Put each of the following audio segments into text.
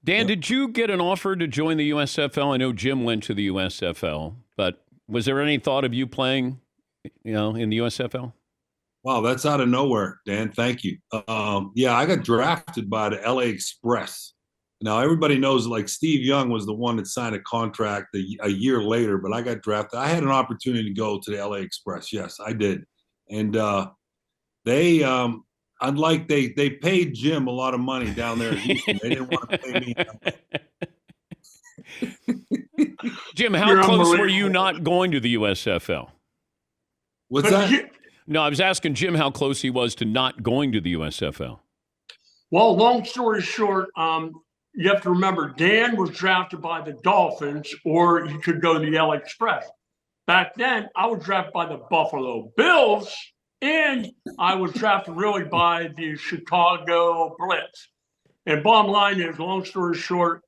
Dan, did you get an offer to join the USFL? I know Jim went to the USFL, but was there any thought of you playing, in the USFL? Wow, that's out of nowhere, Dan. Thank you. Yeah, I got drafted by the LA Express. Now everybody knows like Steve Young was the one that signed a contract a year later, but I got drafted. I had an opportunity to go to the LA Express. Yes, I did, and they unlike they paid Jim a lot of money down there in Houston. They didn't want to pay me. Jim, how You're close were unbelievable. you not going to the USFL? What's that? No, I was asking Jim how close he was to not going to the USFL. Well, long story short, you have to remember Dan was drafted by the Dolphins, or he could go to the LA Express. Back then, I was drafted by the Buffalo Bills, and I was drafted really by the Chicago Blitz. And bottom line is, long story short,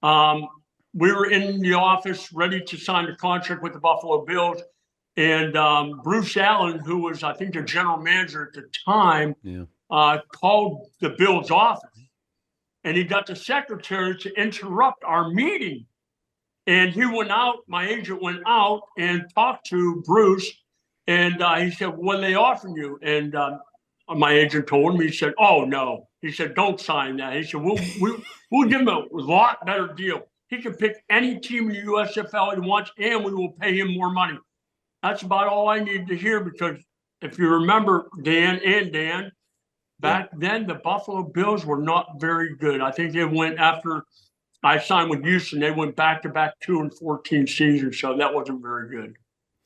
we were in the office ready to sign the contract with the Buffalo Bills. And Bruce Allen, who was, I think, the general manager at the time, called the Bills office. And he got the secretary to interrupt our meeting. And he went out, my agent went out and talked to Bruce. And he said, what are they offering you? And my agent told him, he said, oh, no. He said, don't sign that. He said, we'll give him a lot better deal. He can pick any team in the USFL he wants, and we will pay him more money. That's about all I needed to hear, because if you remember, Dan, back then the Buffalo Bills were not very good. I think they went after I signed with Houston, they went back-to-back 2-14 seasons, so that wasn't very good.